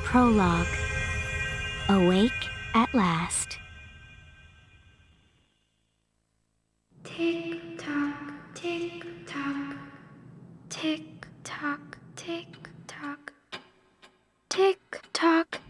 Prologue. Awake at last. Tick tock, tick tock, tick tock, tick tock, tick tock.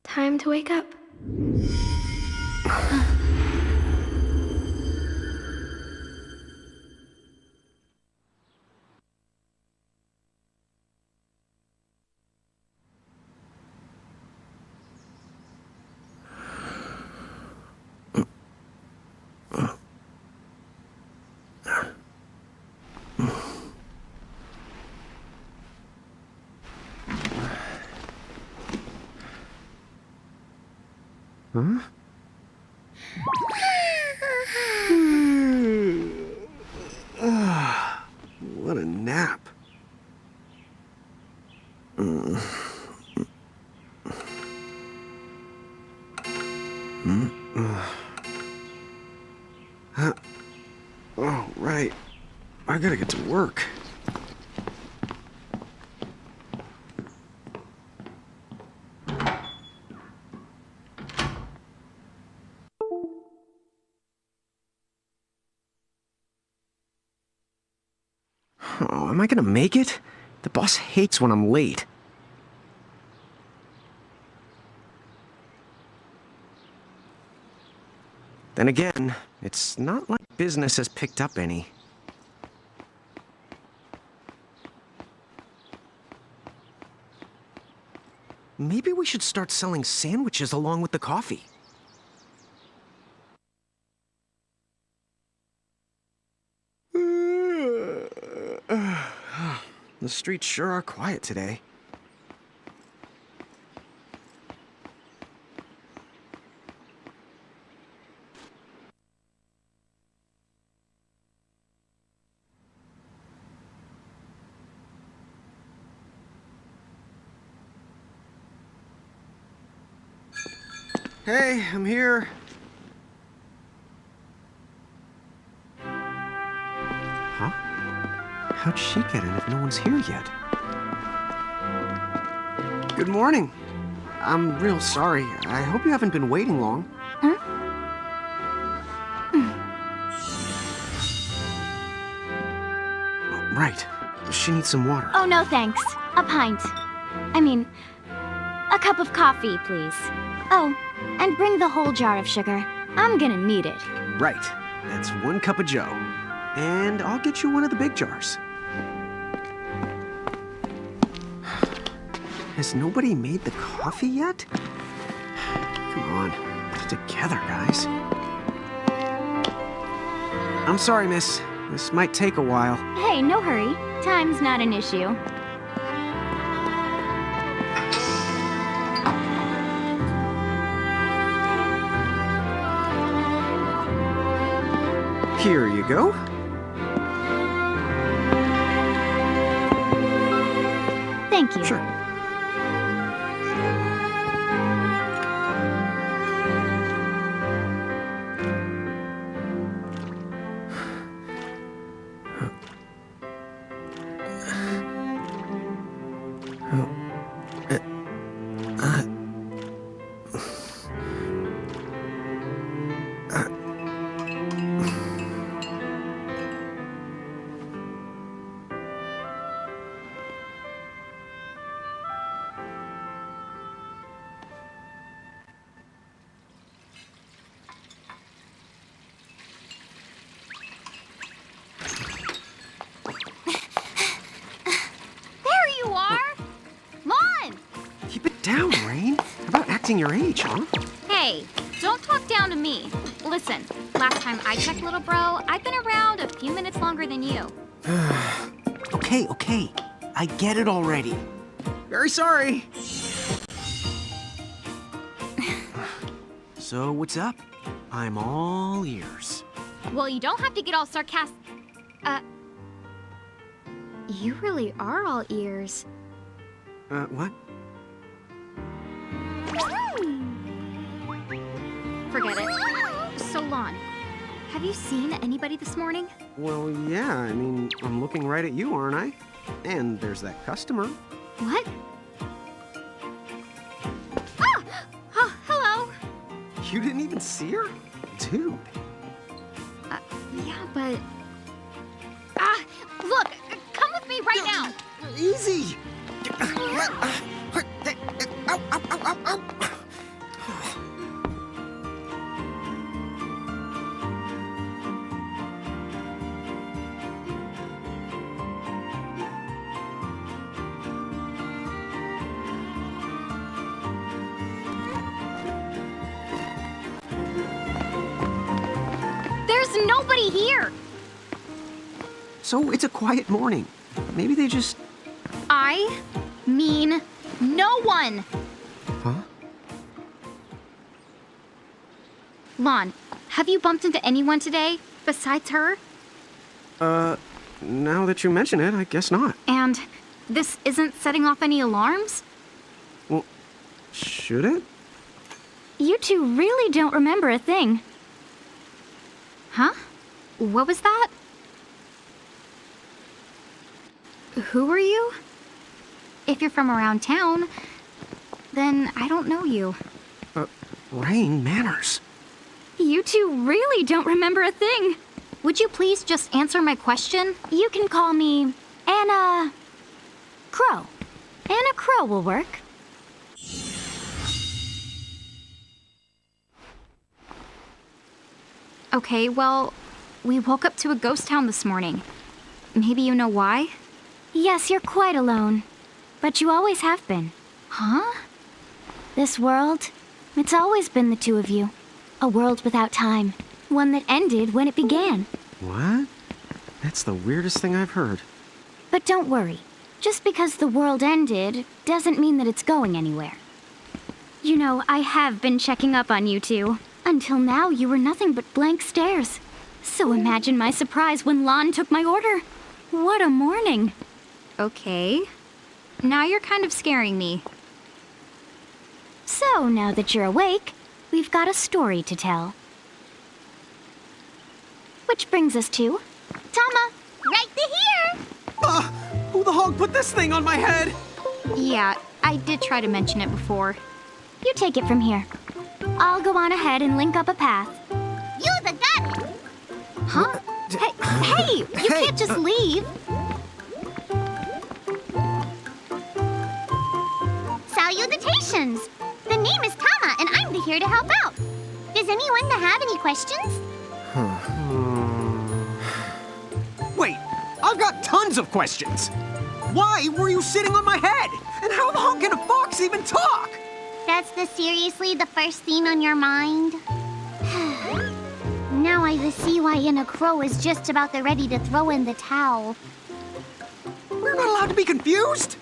Time to wake up. Huh? What a nap. Oh, right. I gotta get to work. Oh, am I gonna make it? The boss hates when I'm late. Then again, it's not like business has picked up any. Maybe we should start selling sandwiches along with the coffee. The streets sure are quiet today. Hey, I'm here. Huh? How'd she get in if no one's here yet? Good morning. I'm real sorry. I hope you haven't been waiting long. Huh? Right. She needs some water. Oh, no thanks. A pint. I mean, a cup of coffee, please. Oh, and bring the whole jar of sugar. I'm gonna need it. Right. That's 1 cup of joe. and I'll get you one of the big jars. Has nobody made the coffee yet? Come on, get it together, guys. I'm sorry, miss. This might take a while. Hey, no hurry. Time's not an issue. Here you go. Thank you. Sure. Keep it down, Rain. How about acting your age, huh? Hey, don't talk down to me. Listen, last time I checked, little bro, I've been around a few minutes longer than you. Okay. I get it already. Very sorry. So, what's up? I'm all ears. Well, you don't have to get all sarcastic. You really are all ears. What? Forget it. So, Lon, have you seen anybody this morning? Well, yeah, I mean, I'm looking right at you, aren't I? And there's that customer. What? Ah! Oh, hello. You didn't even see her? Dude. Yeah, but... look, come with me right now. Easy. There's nobody here. So it's a quiet morning. Maybe they just... I mean no one. Huh? Lon, have you bumped into anyone today besides her? Now that you mention it, I guess not. And this isn't setting off any alarms? Well, should it? You two really don't remember a thing. Huh? What was that? Who are you? If you're from around town, then I don't know you. Rain, manners. You two really don't remember a thing. Would you please just answer my question? You can call me Anna Crow. Anna Crow will work. Okay, well, we woke up to a ghost town this morning. Maybe you know why? Yes, you're quite alone. But you always have been. Huh? This world, it's always been the two of you. A world without time. One that ended when it began. What? That's the weirdest thing I've heard. But don't worry. Just because the world ended doesn't mean that it's going anywhere. You know, I have been checking up on you two. Until now, you were nothing but blank stares. So imagine my surprise when Lon took my order. What a morning. Okay. Now you're kind of scaring me. So, now that you're awake, we've got a story to tell. Which brings us to... Tama, right here! Who the hog put this thing on my head? Yeah, I did try to mention it before. You take it from here. I'll go on ahead and link up a path. You the gun! Huh? Hey, you can't just leave. Salutations! The name is Tama, and I'm here to help out. Does anyone have any questions? I've got tons of questions. Why were you sitting on my head? And how long can a fox even talk? That's seriously the first thing on your mind? Now I see why Inna Crow is just about ready to throw in the towel. We're not allowed to be confused.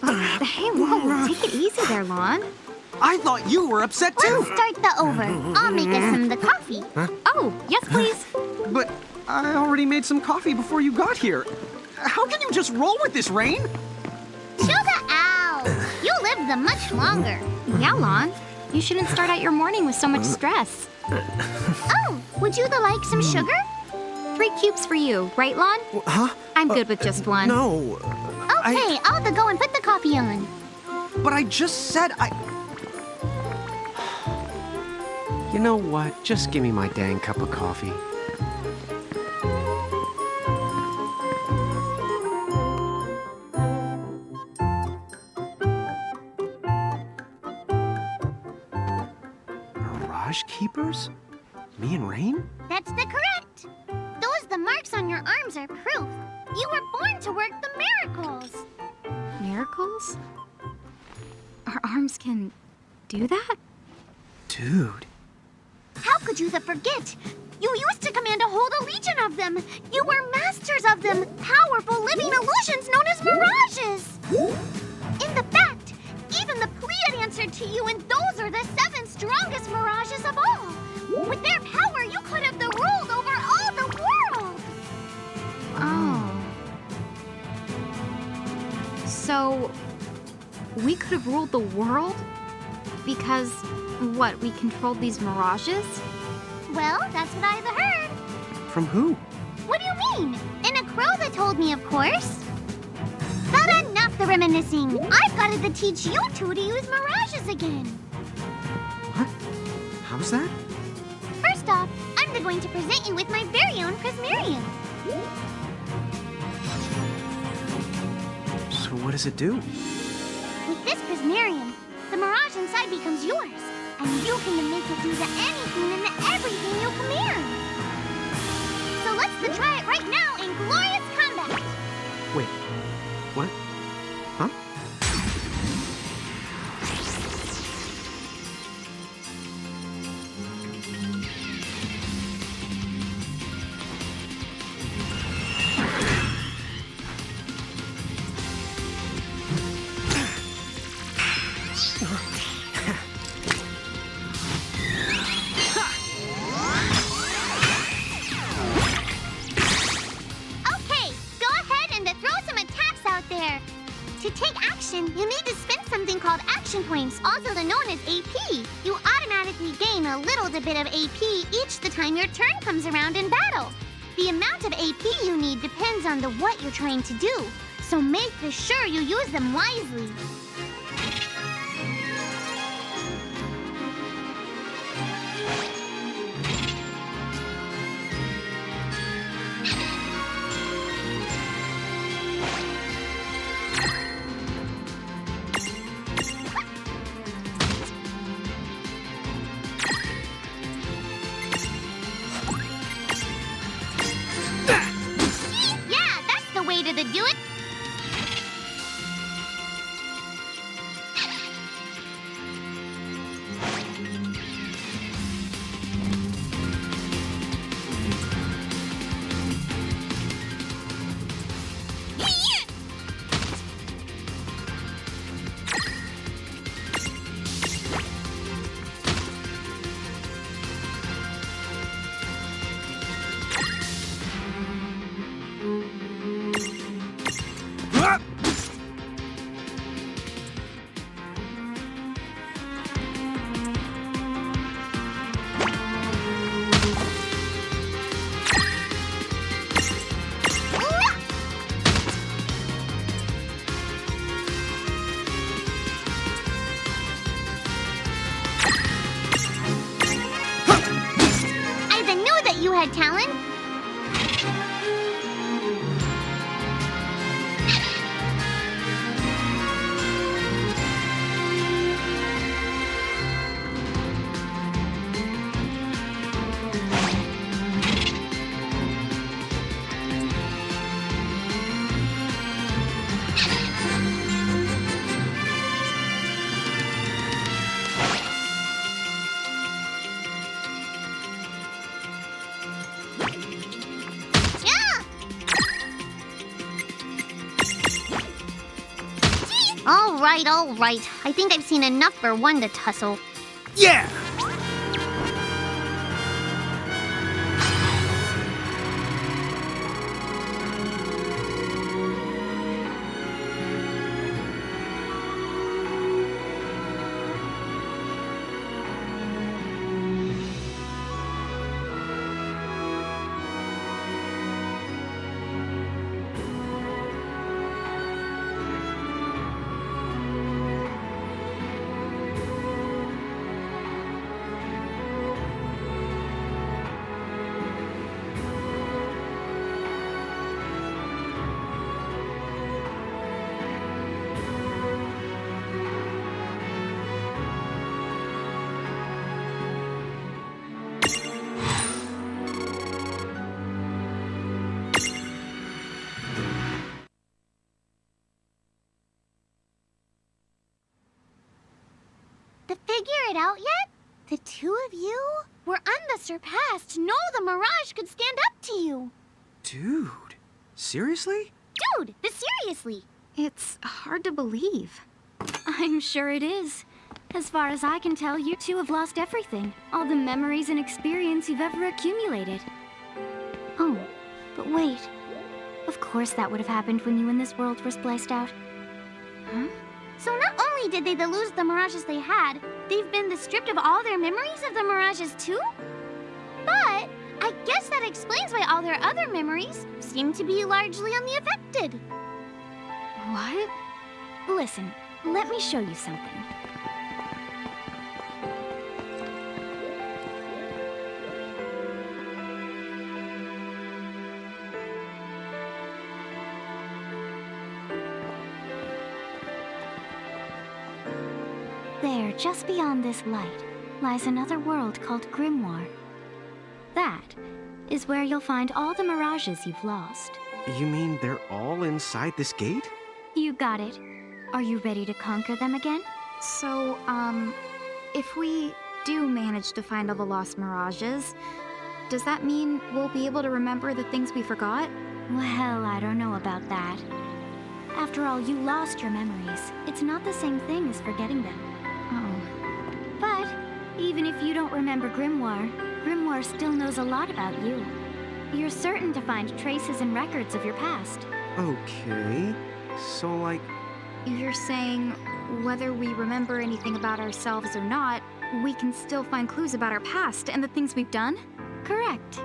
Hey, whoa, take it easy there, Lon. I thought you were upset too. Let's start the over. I'll make us some the coffee. Oh, yes, please. But I already made some coffee before you got here. How can you just roll with this, Rain? Chill the owl. You live the much longer. Yeah, Lon. You shouldn't start out your morning with so much stress. Oh, would you like some sugar? 3 cubes for you, right, Lon? Huh? I'm good with just one. No. Okay, I'll go and put the coffee on. But I just said I... You know what? Just give me my dang cup of coffee. Mirage Keepers? Me and Rain? That's correct. Those the marks on your arms are proof. You were born to work the miracles. Miracles? Our arms can do that? Dude. How could you forget? You used to command a whole legion of them. You were masters of them, powerful living illusions known as mirages. In the fact, even the Pleiad answered to you, and those are the 7 strongest mirages of all. With their power, you could have ruled over all the world. Oh. So, we could have ruled the world? Because, what, we controlled these mirages? Well, that's what I've heard. From who? What do you mean? In a crow that told me, of course. But enough the reminiscing. I've got to teach you two to use mirages again. What? How's that? First off, I'm going to present you with my very own Prismarium. So what does it do? With this Prismarium, the mirage inside becomes yours, and you can make it do anything and everything you command. So let's try it right now in glorious combat. Wait. What? Huh? Okay, go ahead and throw some attacks out there. To take action, you need to spend something called action points, also known as AP. You automatically gain a little bit of AP each the time your turn comes around in battle. The amount of AP you need depends on what you're trying to do, so make sure you use them wisely. Yeah, that's the way to do it. Ah! I knew that you had talent. right, all right. I think I've seen enough for one to tussle. Yeah! To figure it out yet? The two of you were unsurpassed. No, the Mirage could stand up to you. Dude, seriously? Dude, but seriously. It's hard to believe. I'm sure it is. As far as I can tell, you two have lost everything. All the memories and experience you've ever accumulated. Oh, but wait. Of course that would have happened when you and this world were spliced out. Huh? So not only did they lose the Mirages they had, they've been stripped of all their memories of the Mirages too? But I guess that explains why all their other memories seem to be largely unaffected. What? Listen, let me show you something. There, just beyond this light, lies another world called Grimoire. That is where you'll find all the Mirages you've lost. You mean they're all inside this gate? You got it. Are you ready to conquer them again? So, if we do manage to find all the lost Mirages, does that mean we'll be able to remember the things we forgot? Well, I don't know about that. After all, you lost your memories. It's not the same thing as forgetting them. Oh. But even if you don't remember Grimoire, Grimoire still knows a lot about you. You're certain to find traces and records of your past. Okay. So, like... You're saying whether we remember anything about ourselves or not, we can still find clues about our past and the things we've done? Correct.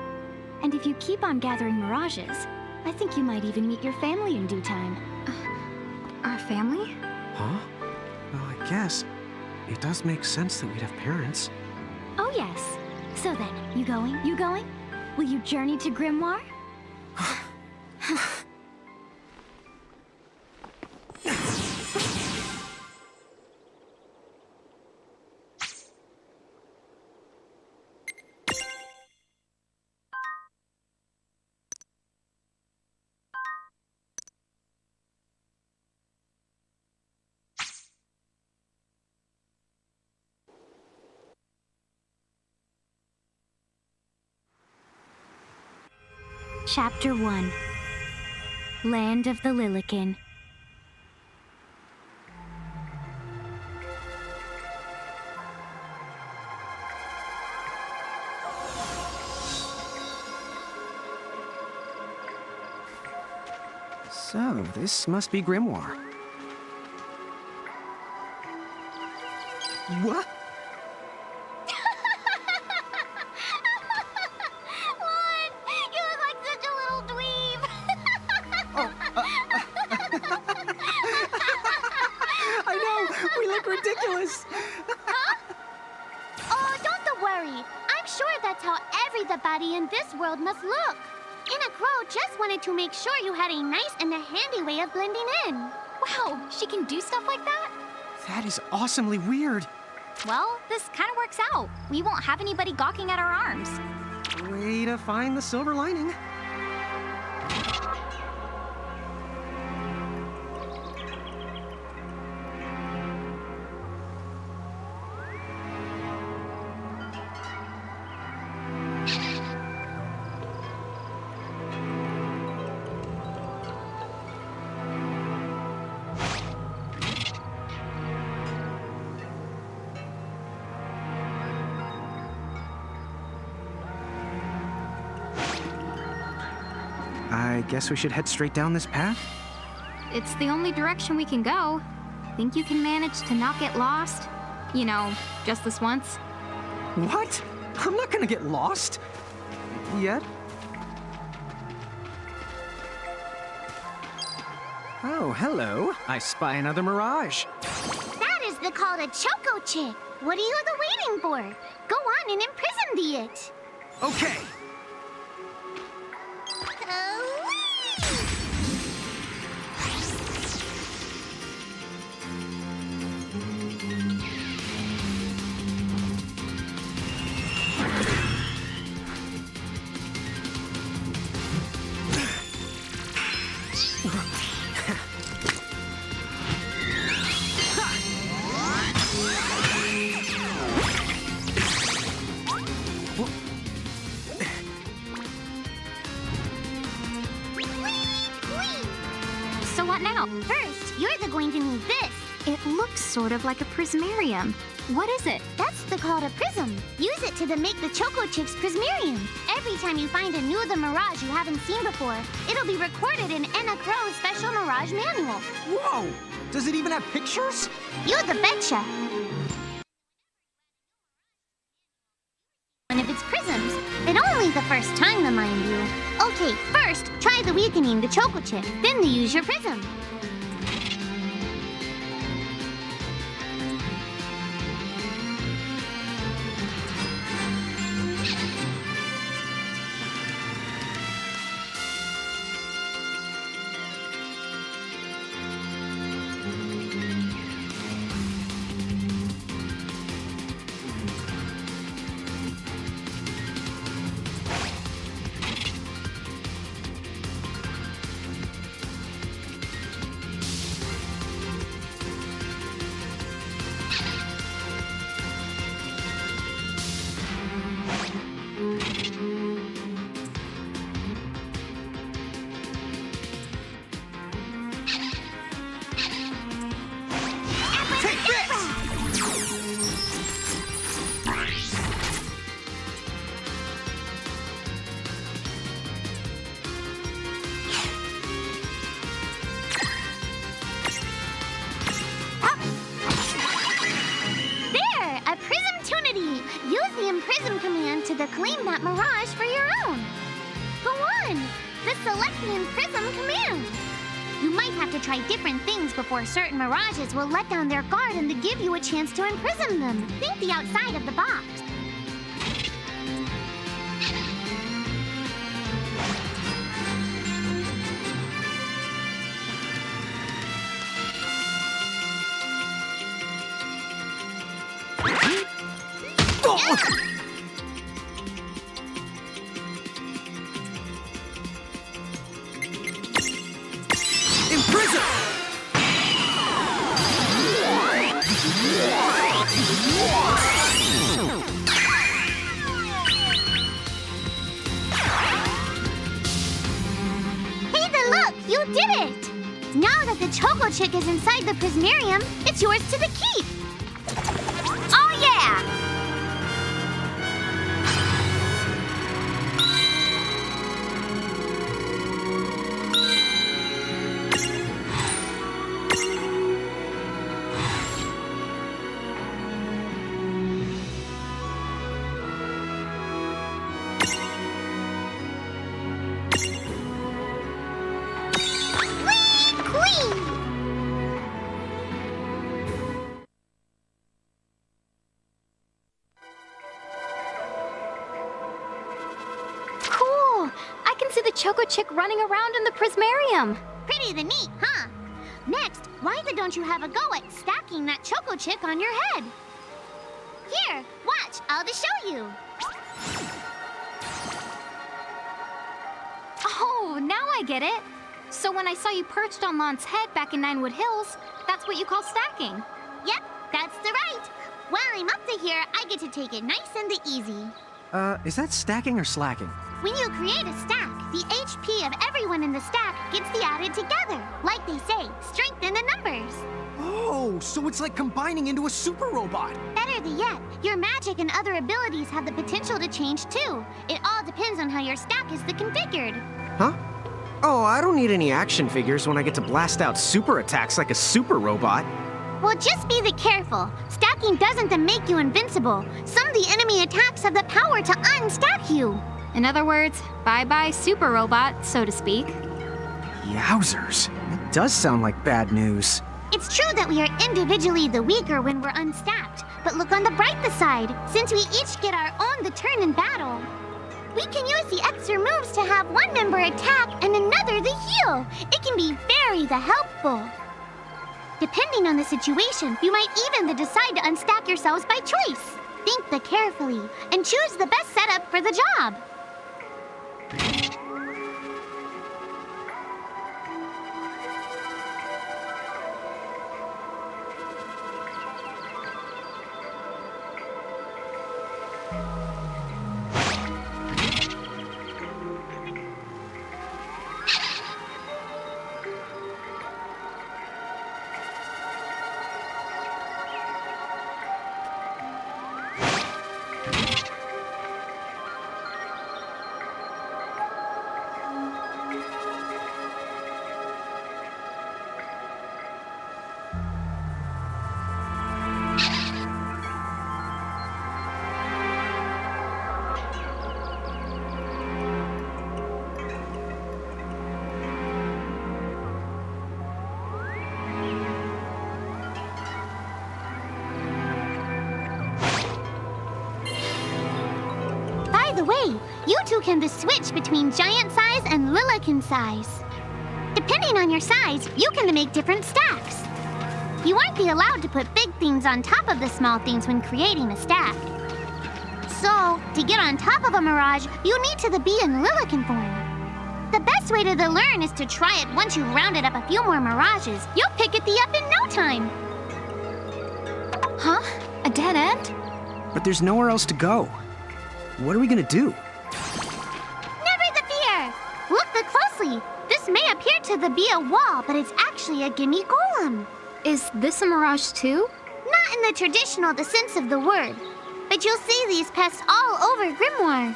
And if you keep on gathering Mirages, I think you might even meet your family in due time. Our family? Huh? Well, I guess. It does make sense that we'd have parents. Oh, yes. So then, you going? You going? Will you journey to Grimoire? Chapter 1. Land of the Lilican. So, this must be Grimoire. What? What? You look like such a little dweeb. I know! We look ridiculous! Oh, don't worry. I'm sure that's how everybody in this world must look. Inna Crow just wanted to make sure you had a nice and a handy way of blending in. Wow, she can do stuff like that? That is awesomely weird. Well, this kind of works out. We won't have anybody gawking at our arms. Way to find the silver lining. I guess we should head straight down this path? It's the only direction we can go. Think you can manage to not get lost? You know, just this once? What? I'm not gonna get lost. Yet? Oh, hello. I spy another mirage. That is the call to Choco Chick. What are you waiting for? Go on and imprison the it. Okay. So what now? First, you're going to need this. It looks sort of like a prismarium. What is it? That's the call to Prism. Use it to make the Choco Chick's Prismarium. Every time you find a new The Mirage you haven't seen before, it'll be recorded in Enna Crow's special Mirage manual. Whoa! Does it even have pictures? You the betcha. One of its prisms, but only the first time, mind you. Okay, first, try the weakening the Choco Chick, then use your prism. To claim that mirage for your own. Go on, the Select the Prism command. You might have to try different things before certain mirages will let down their guard and to give you a chance to imprison them. Think the outside of the box. Choco Chick is inside the Prismarium. It's yours to the keep. Oh, yeah! Choco Chick running around in the Prismarium. Pretty neat, huh? Next, why don't you have a go at stacking that Choco Chick on your head? Here, watch, I'll just show you. Oh, now I get it. So when I saw you perched on Lon's head back in Ninewood Hills, that's what you call stacking. Yep, that's the right. While I'm up to here, I get to take it nice and easy. Is that stacking or slacking? When you create a stack, the HP of everyone in the stack gets added together. Like they say, strengthen the numbers. Oh, so it's like combining into a super robot. Better yet, your magic and other abilities have the potential to change too. It all depends on how your stack is configured. Huh? Oh, I don't need any action figures when I get to blast out super attacks like a super robot. Well, just be careful. Stacking doesn't then make you invincible. Some of the enemy attacks have the power to unstack you. In other words, bye-bye super robot, so to speak. Yowzers. That does sound like bad news. It's true that we are individually the weaker when we're unstacked, but look on the brighter side. Since we each get our own the turn in battle, we can use the extra moves to have one member attack and another the heal. It can be very helpful. Depending on the situation, you might even decide to unstack yourselves by choice. Think carefully and choose the best setup for the job. By the way, you two can switch between giant size and Lilican size. Depending on your size, you can make different stacks. You aren't allowed to put big things on top of the small things when creating a stack. So, to get on top of a mirage, you need to be in Lilican form. The best way to learn is to try it once you've rounded up a few more mirages. You'll pick it up in no time. Huh? A dead end? But there's nowhere else to go. What are we gonna do? Never the fear! Look closely. This may appear to be a wall, but it's actually a gimme golem. Is this a mirage too? Not in the traditional sense of the word, but you'll see these pests all over Grimoire.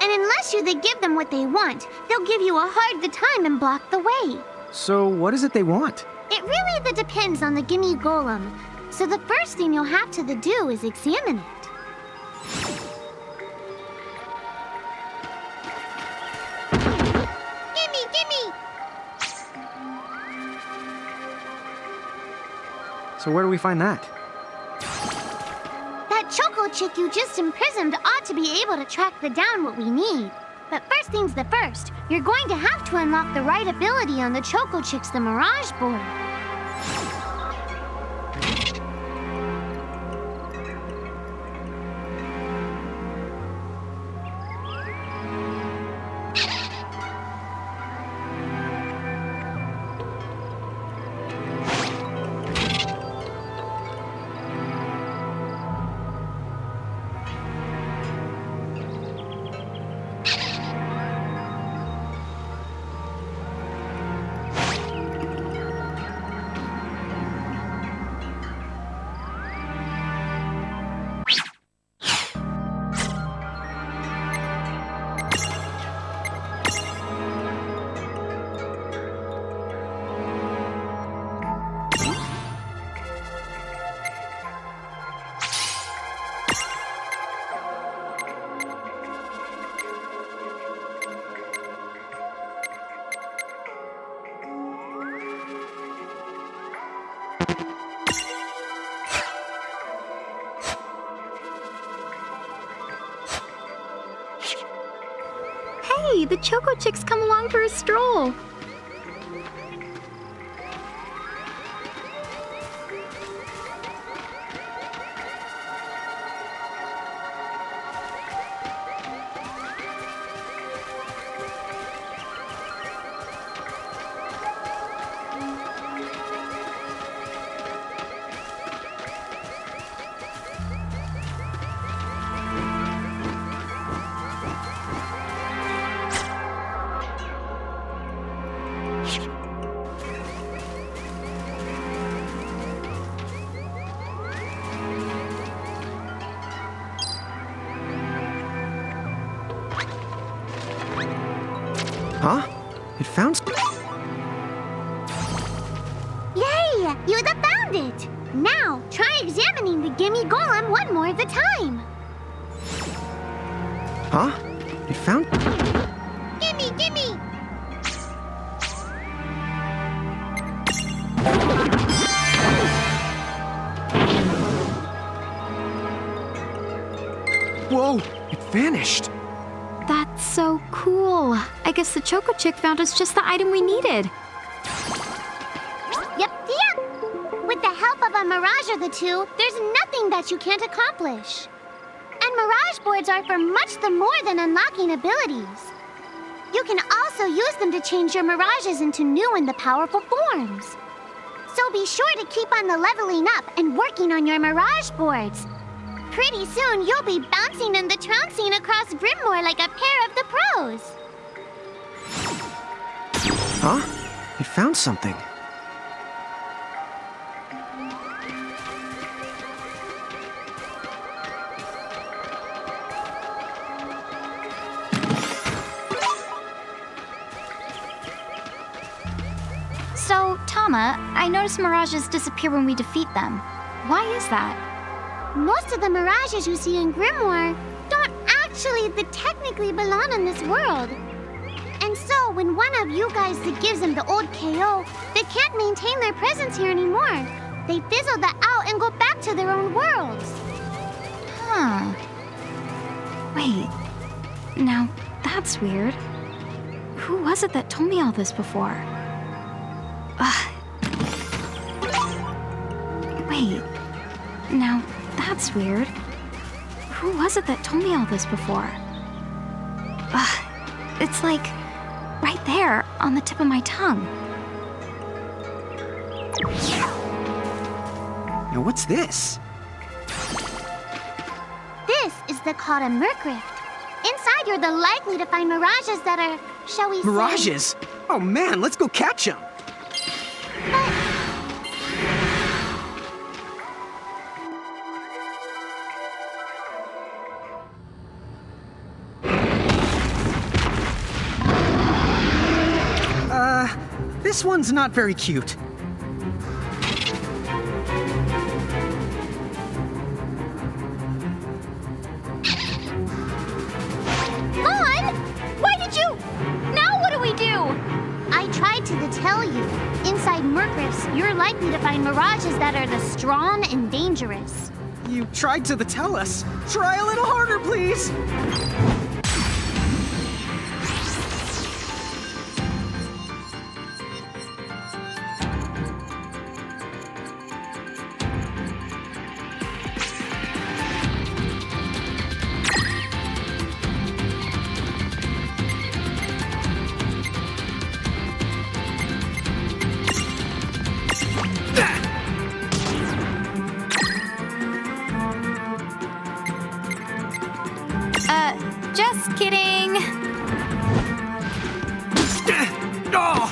And unless you give them what they want, they'll give you a hard time and block the way. So what is it they want? It really depends on the gimme golem. So the first thing you'll have to do is examine it. Gimme! So where do we find that? That Choco chick you just imprisoned ought to be able to track down what we need. But first things first, you're going to have to unlock the right ability on the Choco chick's the Mirage board. Hey, the Choco Chick's come along for a stroll. Huh? it found... Yay! You found it! Now, try examining the Gimme Golem one more at a time. Huh? It found... Gimme, gimme! Whoa! It vanished! That's so cool. I guess the Choco Chick found us just the item we needed. Yep. With the help of a Mirage or the two, there's nothing that you can't accomplish. And Mirage boards are for much the more than unlocking abilities. You can also use them to change your Mirages into new and the powerful forms. So be sure to keep on the leveling up and working on your Mirage boards. Pretty soon, you'll be bouncing and the trouncing across Brimmore like a pair of the pros. Huh? It found something. So, Tama, I noticed Mirages disappear when we defeat them. Why is that? Most of the Mirages you see in Grimoire don't actually technically belong in this world. And so, when one of you guys gives them the old KO, they can't maintain their presence here anymore. They fizzle that out and go back to their own worlds. Huh. Wait. Now, that's weird. Who was it that told me all this before? Wait. Now, that's weird. Who was it that told me all this before? It's like right there on the tip of my tongue. Now what's this? This is called a Merc Rift. Inside, you're the likely to find Mirages that are, shall we say... Mirages? Oh man, let's go catch them! This one's not very cute. Vaughn! Why did you... Now what do we do? I tried to tell you. Inside Merc Rifts, you're likely to find Mirages that are the strong and dangerous. You tried to tell us. Try a little harder, please! Just kidding. Oh!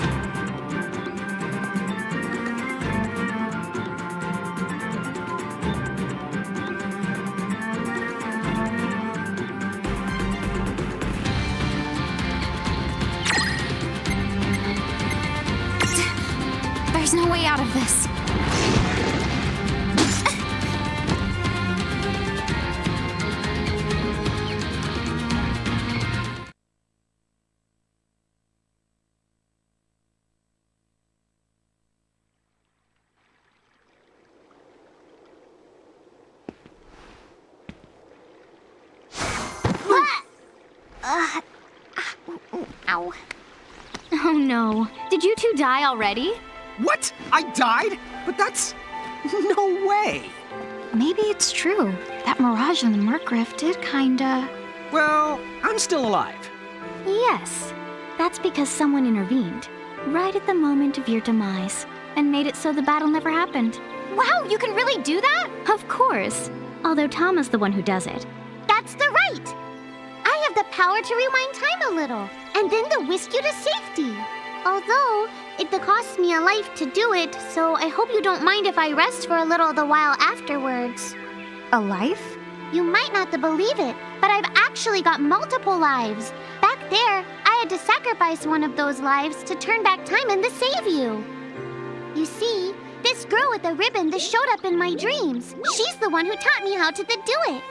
There's no way out of this. Ow. Oh no. Did you two die already? What? I died? But that's... no way! Maybe it's true. That Mirage in the Merc Rift did kinda... Well, I'm still alive. Yes. That's because someone intervened, right at the moment of your demise, and made it so the battle never happened. Wow, you can really do that? Of course. Although Tama's the one who does it. That's the right! I have the power to rewind time a little, and then to whisk you to safety. Although, it costs me a life to do it, so I hope you don't mind if I rest for a little the while afterwards. A life? You might not believe it, but I've actually got multiple lives. Back there, I I had to sacrifice one of those lives to turn back time and to save you. You see, this girl with the ribbon that showed up in my dreams, she's the one who taught me how to do it.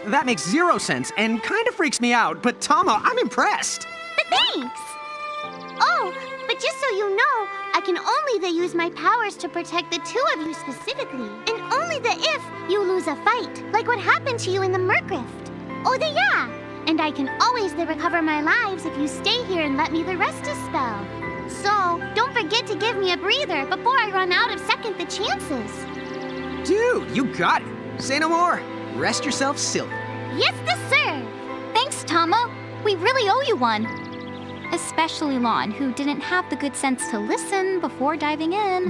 That makes zero sense and kind of freaks me out, but Tama, I'm impressed. Thanks! Oh, but just so you know, I can only use my powers to protect the two of you specifically. And only if you lose a fight, like what happened to you in the Mercrift. Oh, yeah! And I can always recover my lives if you stay here and let me rest a spell. So, don't forget to give me a breather before I run out of second the chances. Dude, you got it. Say no more. Rest yourself silly. Yes, sir. Thanks, Tama. We really owe you one. Especially Lon, who didn't have the good sense to listen before diving in.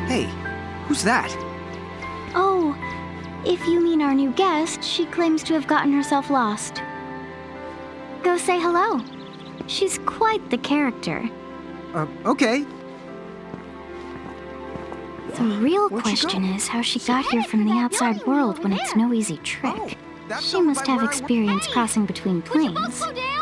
Hey, who's that? Oh, if you mean our new guest, she claims to have gotten herself lost. Go say hello. She's quite the character. Okay. The real Where'd she question go? is how she got here from the outside world when it's no easy trick. That's She over must by have where I experience crossing between planes. Slow down.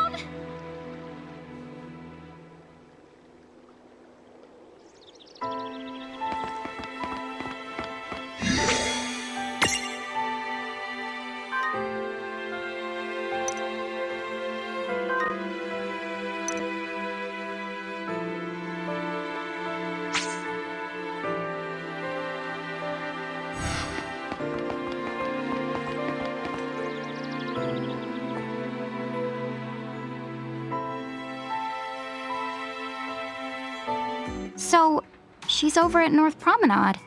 So, she's over at North Promenade.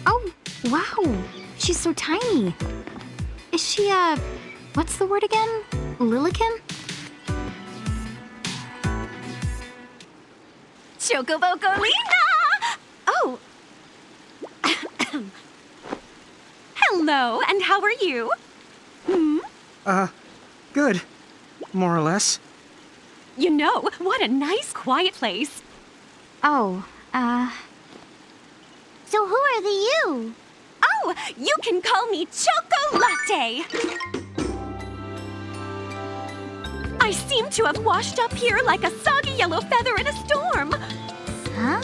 Oh, wow! She's so tiny. Is she, what's the word again? Lilican? Chocobocolina! Oh. Hello, and how are you? Good. More or less. You know, what a nice, quiet place. Oh, So who are the you? Oh, you can call me Chocolate. I seem to have washed up here like a soggy yellow feather in a storm. huh?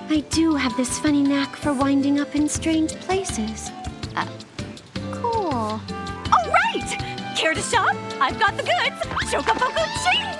I do have this funny knack for winding up in strange places. Cool. All right! Care to shop? I've got the goods. Chocoboco cheese!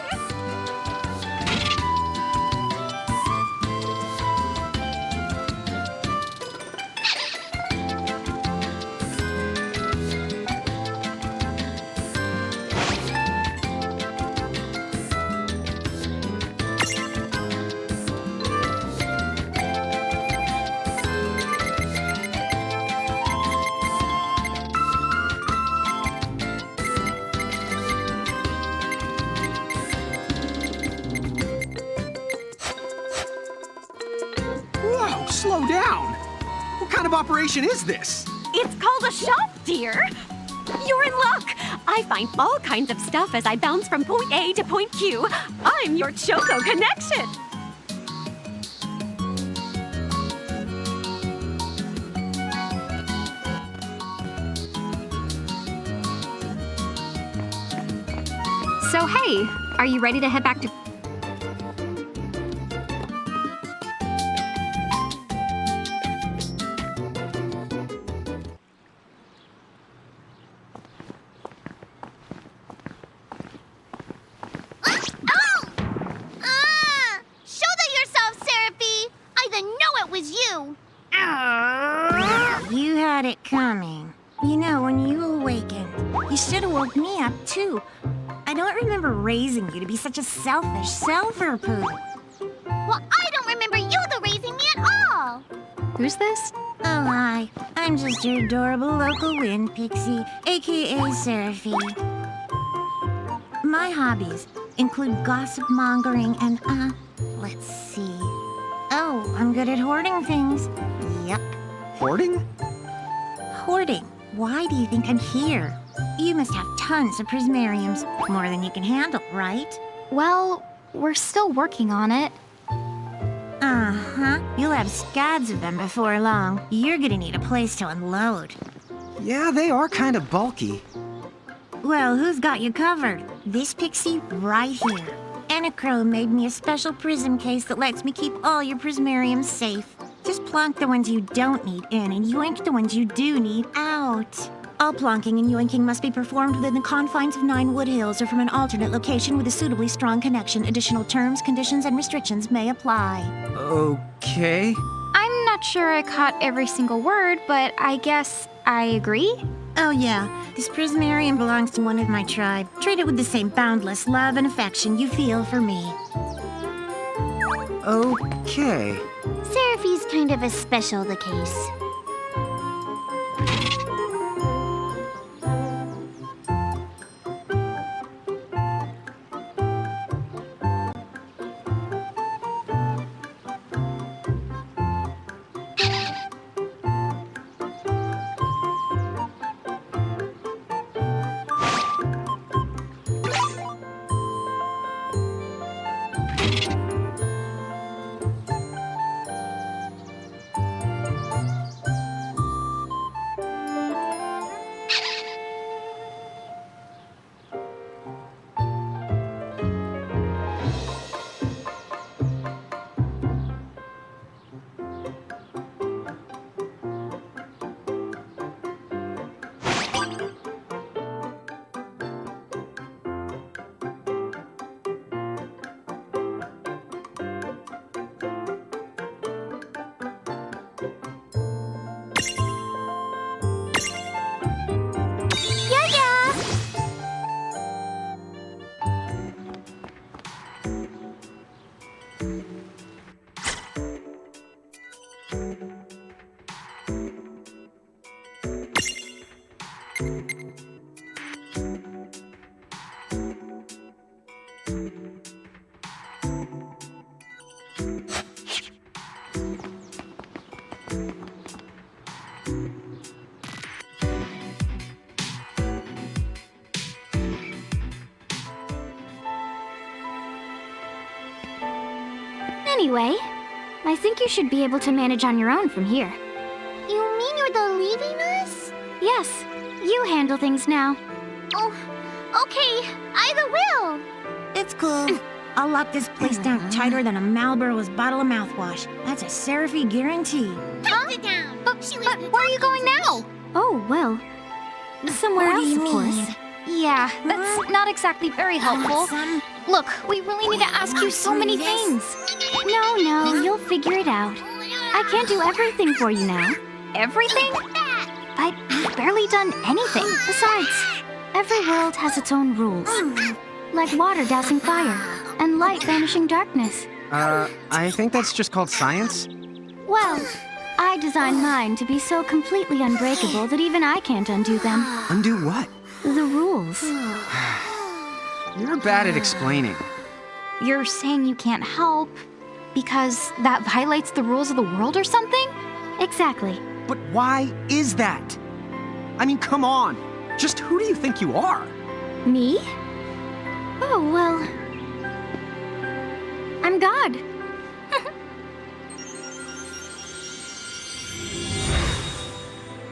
Whoa, slow down. What kind of operation is this? It's called a shop, dear. You're in luck. I find all kinds of stuff as I bounce from point A to point Q. I'm your Choco connection. So, hey, are you ready to head back to... Shoulder yourself, Seraphie! I didn't know it was you! You had it coming. You know, when you awakened, you should have woke me up, too. I don't remember raising you to be such a selfish selfer-poo. Well, I don't remember Yoda raising me at all. Who's this? Oh, hi. I'm just your adorable local wind pixie, aka Seraphine. My hobbies include gossip mongering and, let's see. Oh, I'm good at hoarding things. Yep. Hoarding? Hoarding. Why do you think I'm here? You must have tons of prismariums. More than you can handle, right? Well, we're still working on it. Uh-huh. You'll have scads of them before long. You're gonna need a place to unload. Yeah, they are kind of bulky. Well, who's got you covered? This pixie right here. Anacro made me a special prism case that lets me keep all your prismariums safe. Just plonk the ones you don't need in and yoink the ones you do need out. All plonking and yoinking must be performed within the confines of 9 Wood Hills or from an alternate location with a suitably strong connection. Additional terms, conditions, and restrictions may apply. Okay. I'm not sure I caught every single word, but I guess I agree. Oh yeah, this prismarium belongs to one of my tribe. Treat it with the same boundless love and affection you feel for me. Okay. Seraphi's kind of a special the case. Anyway, I think you should be able to manage on your own from here. You mean you're the leaving us? Yes, you handle things now. Oh, okay. Either will. It's cool. I'll lock this place down tighter than a Marlboro's bottle of mouthwash. That's a Seraphy guarantee. Sit down. But where are you going now? Oh, well, somewhere What do else, you of course. mean? Yeah, that's not exactly very helpful. Look, we really need to ask you so many things. No, you'll figure it out. I can't do everything for you now. Everything? But you've barely done anything. Besides, every world has its own rules. Like water dousing fire, and light banishing darkness. I think that's just called science. Well, I designed mine to be so completely unbreakable that even I can't undo them. Undo what? The rules. You're bad at explaining. You're saying you can't help because that violates the rules of the world or something? Exactly. But why is that? I mean, come on. Just who do you think you are? Me? Oh, well, I'm God.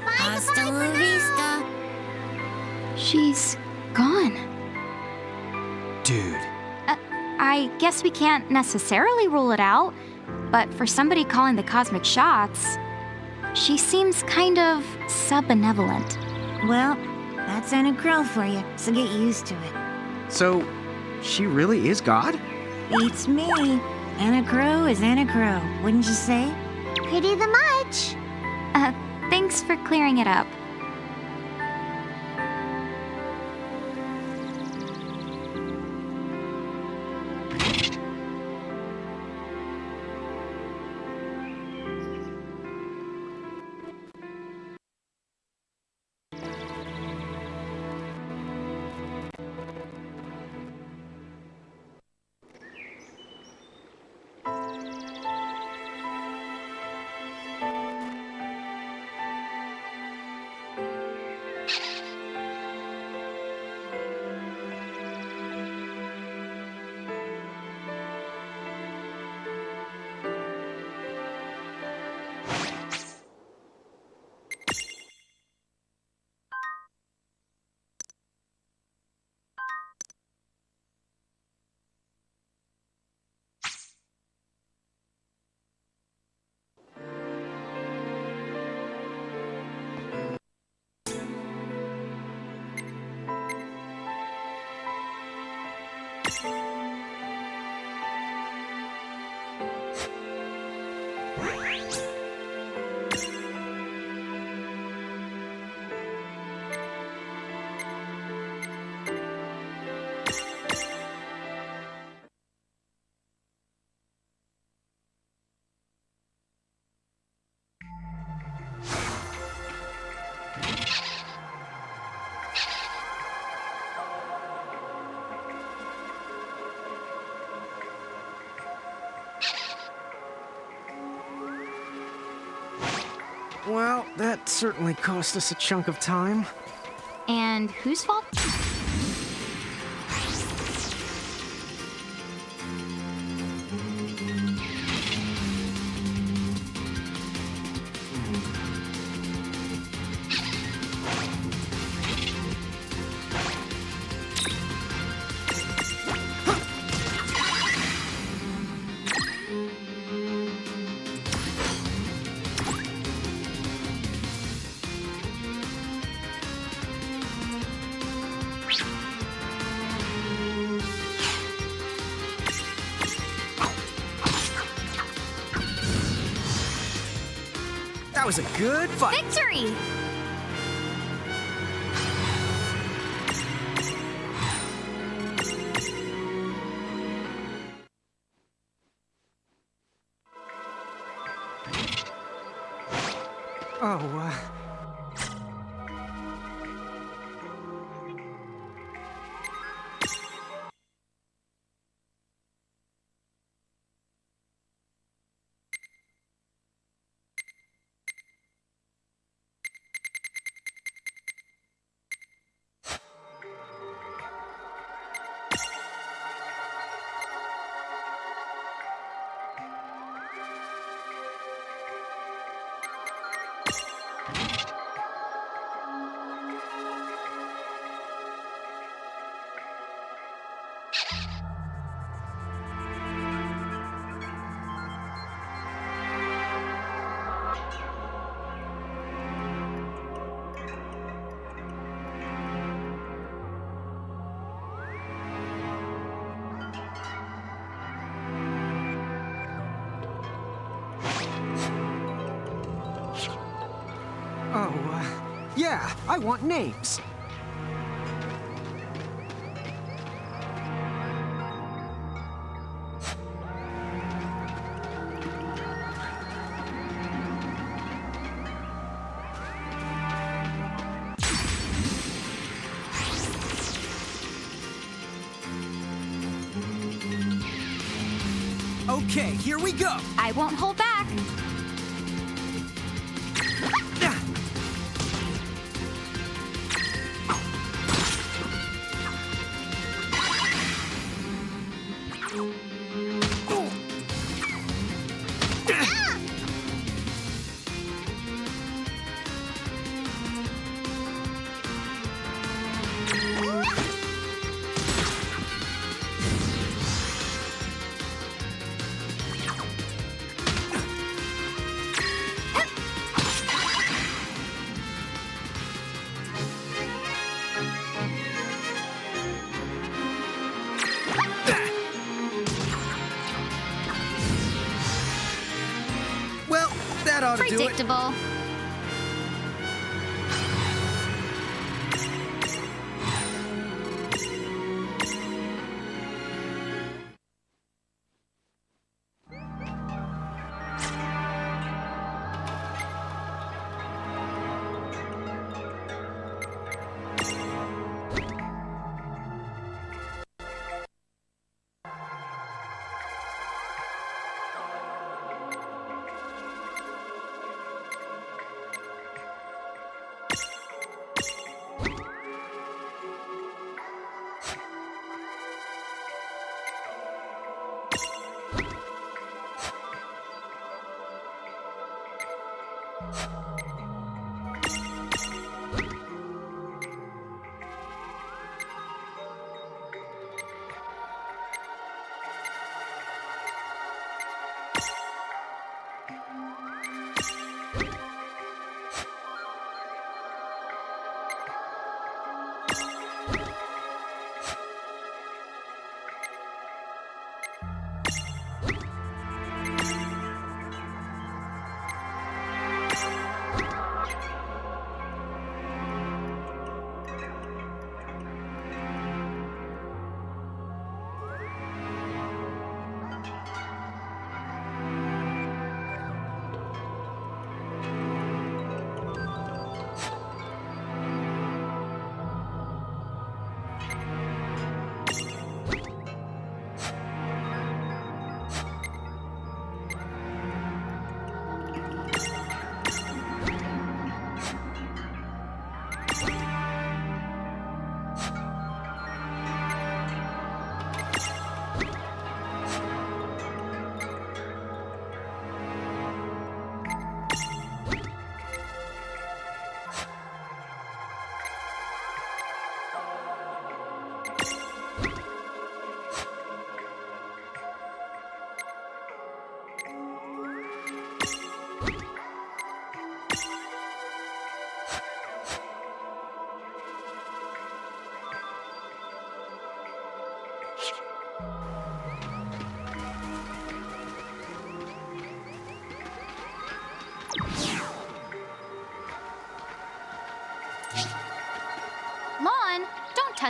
Hasta la vista. She's gone. Dude. I guess we can't necessarily rule it out, but for somebody calling the cosmic shots, she seems kind of sub-benevolent. Well, that's Anna Crow for you, so get used to it. So, she really is God? Beats me. Anna Crow is Anna Crow, wouldn't you say? Pretty the much. Thanks for clearing it up. Well, that certainly cost us a chunk of time. And whose fault? That was a good fight. Victory! Oh, yeah, I want names. Okay, here we go. I won't hold back. Well, that ought to do it. Predictable.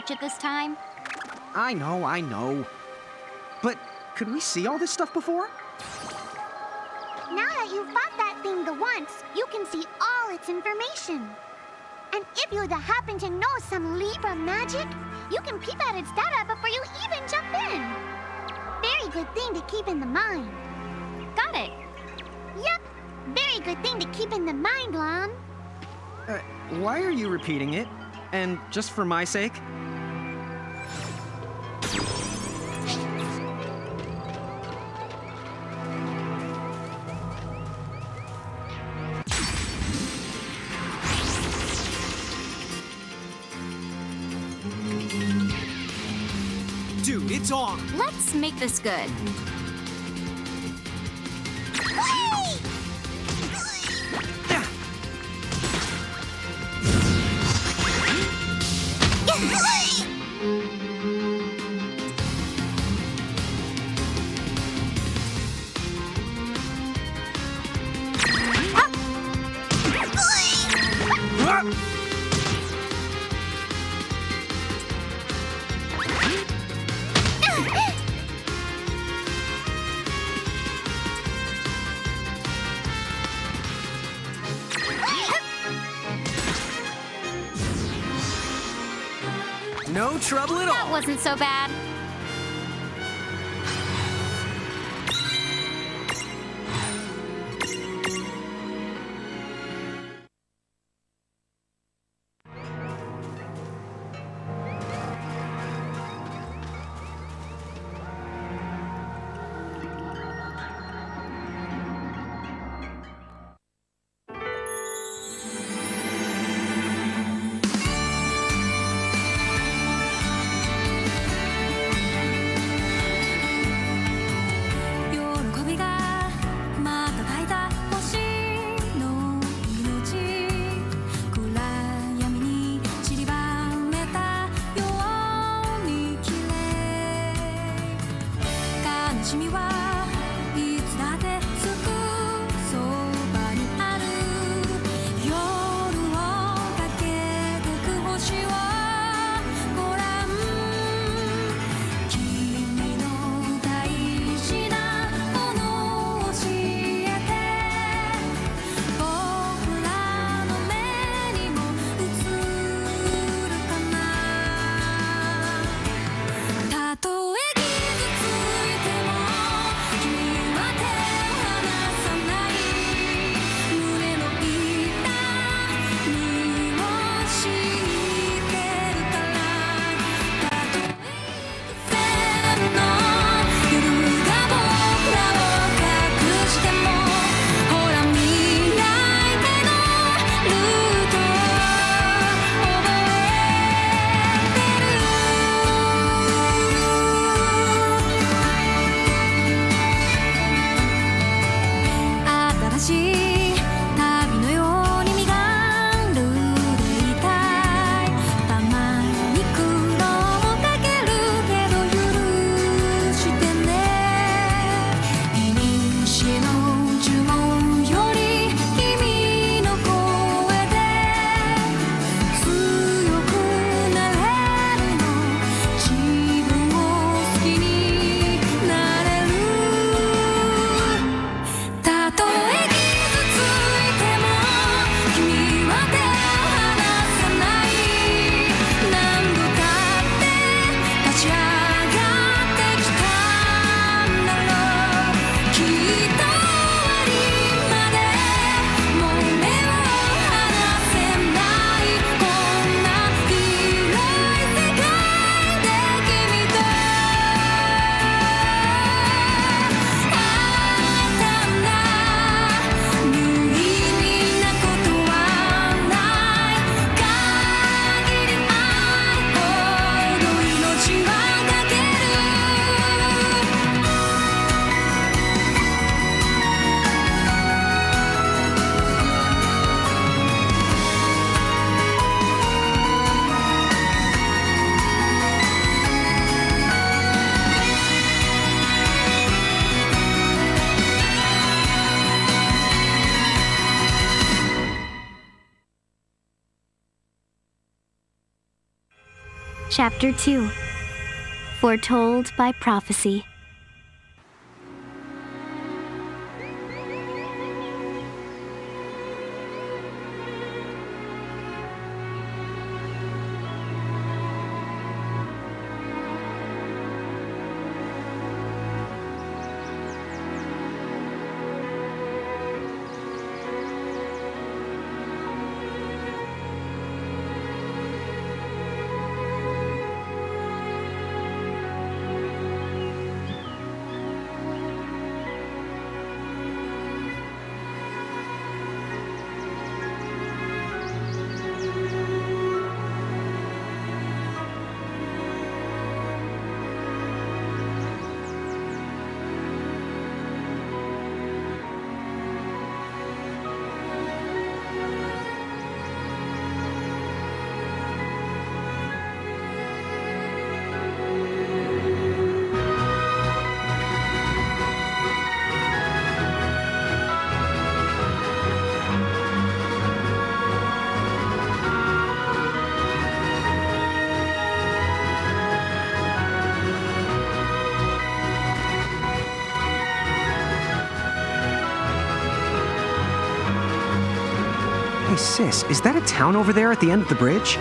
watch it this time. I know. But could we see all this stuff before? Now that you've fought that thing the once, you can see all its information. And if you happen to know some Libra magic, you can peep at its data before you even jump in. Very good thing to keep in the mind. Got it. Yep, very good thing to keep in the mind, Lon. Why are you repeating it? And just for my sake? Dude, it's on! Let's make this good. No trouble at That all! wasn't so bad. Chapter 2. Foretold by Prophecy. Hey, sis, is that a town over there at the end of the bridge?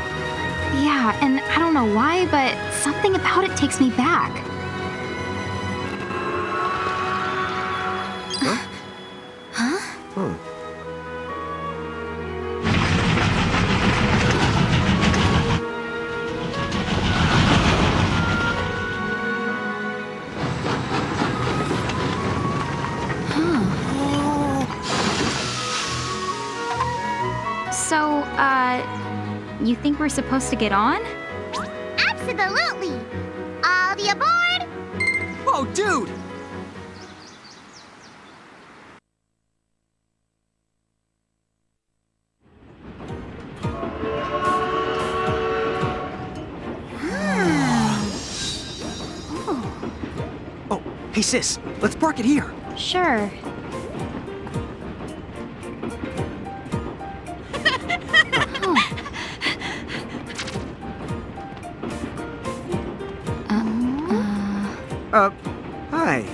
Yeah, and I don't know why, but something about it takes me back. So, you think we're supposed to get on? Absolutely! All the aboard! Whoa, dude! Oh, hey, sis, let's park it here. Sure. Hi.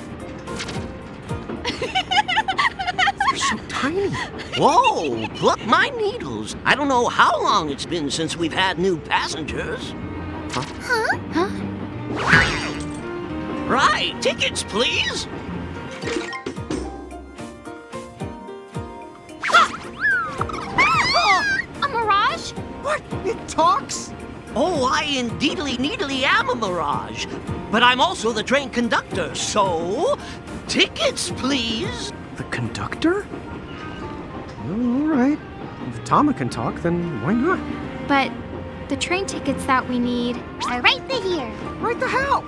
You're so tiny. Whoa, pluck my needles. I don't know how long it's been since we've had new passengers. Right, tickets, please. A mirage? What? It talks? Oh, I indeedly needly am a mirage. But I'm also the train conductor, so tickets, please. The conductor? Well, all right. If Tama can talk, then why not? But the train tickets that we need. Are right here. Right the hell?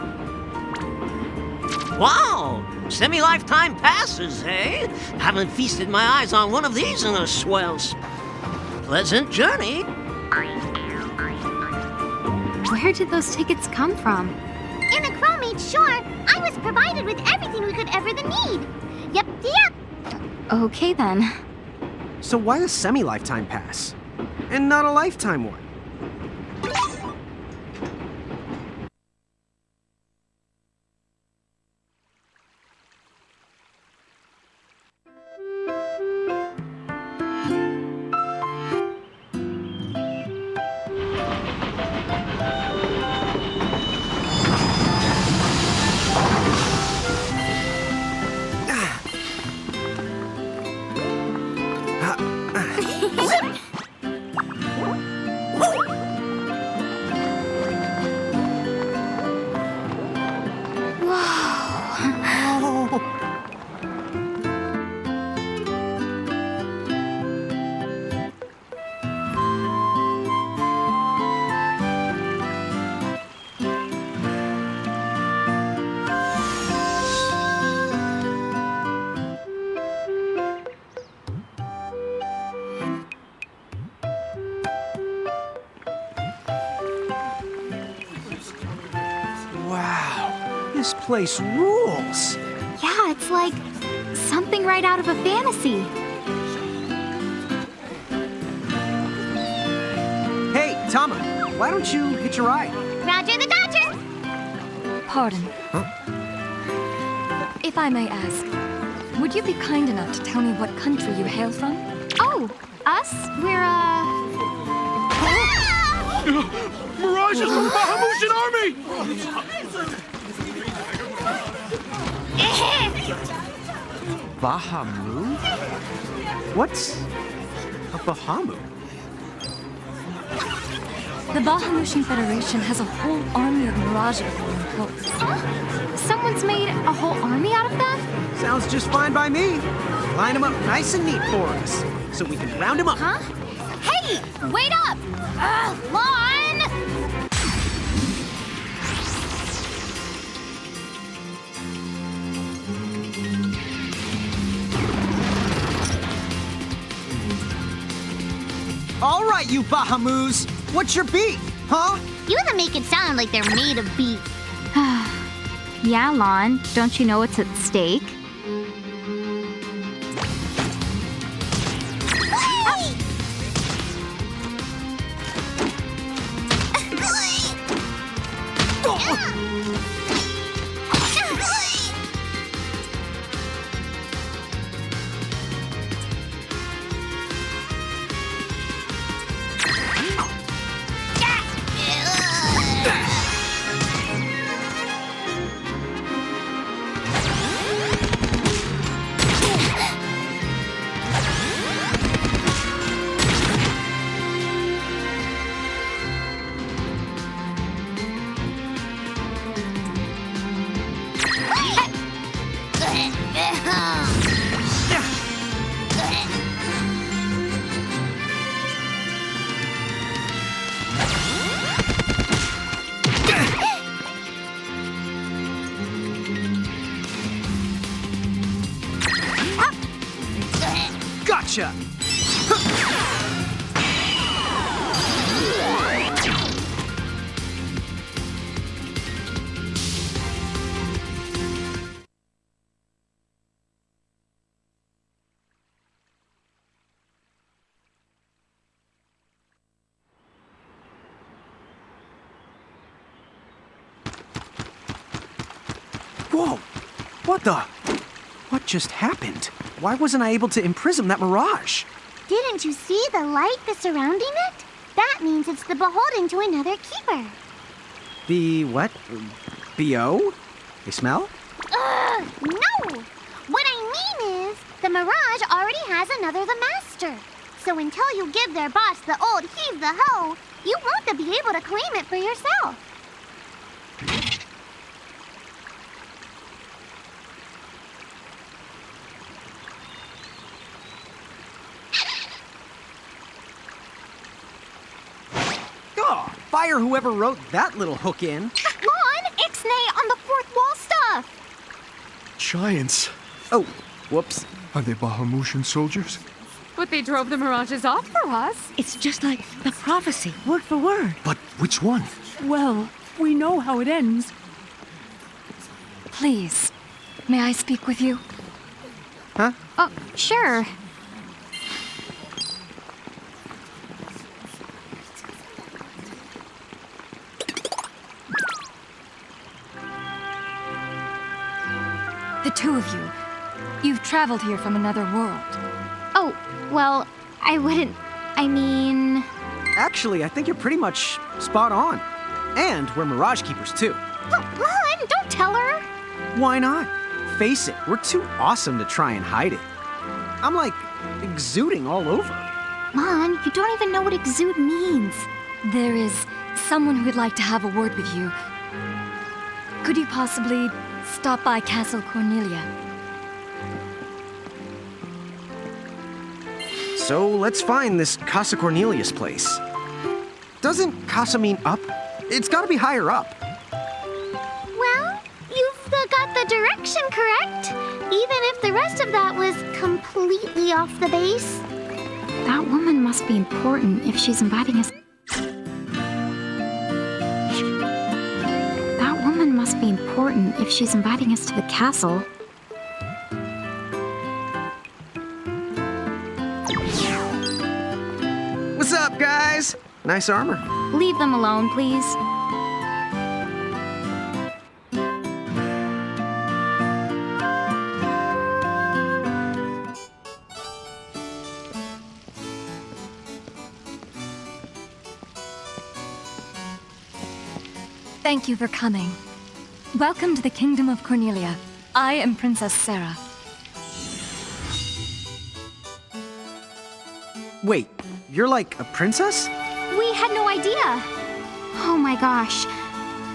Wow, semi-lifetime passes, eh? Haven't feasted my eyes on one of these in a pleasant journey. Where did those tickets come from? In a chromate shore, I was provided with everything we could ever need. Yep. Okay then. So why a semi-lifetime pass? And not a lifetime one? Wow, this place rules. Yeah, it's like something right out of a fantasy. Hey, Tama, why don't you hitch a ride? Roger the Dodger! Pardon. If I may ask, would you be kind enough to tell me what country you hail from? Oh, us? We're, Mirage is from Bahamutian Army! Bahamu? What's a Bahamu? The Bahamutian Federation has a whole army of Mirage folks. someone's made a whole army out of them? Sounds just fine by me. Line them up nice and neat for us, so we can round them up. Huh? Hey, wait up! Lon! All right, you Bahamus! What's your beef, huh? You wanna make it sound like they're made of beef. Yeah, Lon, don't you know what's at stake? Gotcha! Whoa! What the? What just happened? Why wasn't I able to imprison that Mirage? Didn't you see the light that's surrounding it? That means it's the beholden to another keeper. The what? B.O.? They smell? No! What I mean is, the Mirage already has another the master. So until you give their boss the old heave the ho, you won't be able to claim it for yourself. Oh, fire whoever wrote that little hook in. Lon, ixnay on the fourth wall stuff! Giants. Oh, whoops. Are they Bahamutian soldiers? But they drove the Mirages off for us. It's just like the prophecy, word for word. But which one? Well, we know how it ends. Please, may I speak with you? Huh? Oh, sure. The two of you. You've traveled here from another world. Oh, well, I mean... Actually, I think you're pretty much spot on. And we're Mirage Keepers, too. Lon, don't tell her! Why not? Face it, we're too awesome to try and hide it. I'm like exuding all over. Lon, you don't even know what exude means. There is someone who'd like to have a word with you. Could you possibly stop by Castle Cornelia? So let's find this Casa Cornelius place. Doesn't Casa mean up? It's gotta be higher up. Well, you've got the direction correct. Even if the rest of that was completely off the base. That woman must be important if she's inviting us... That woman must be important if she's inviting us to the castle. What's up, guys? Nice armor. Leave them alone, please. Thank you for coming. Welcome to the Kingdom of Cornelia. I am Princess Sarah. Wait, you're like a princess? We had no idea. Oh my gosh.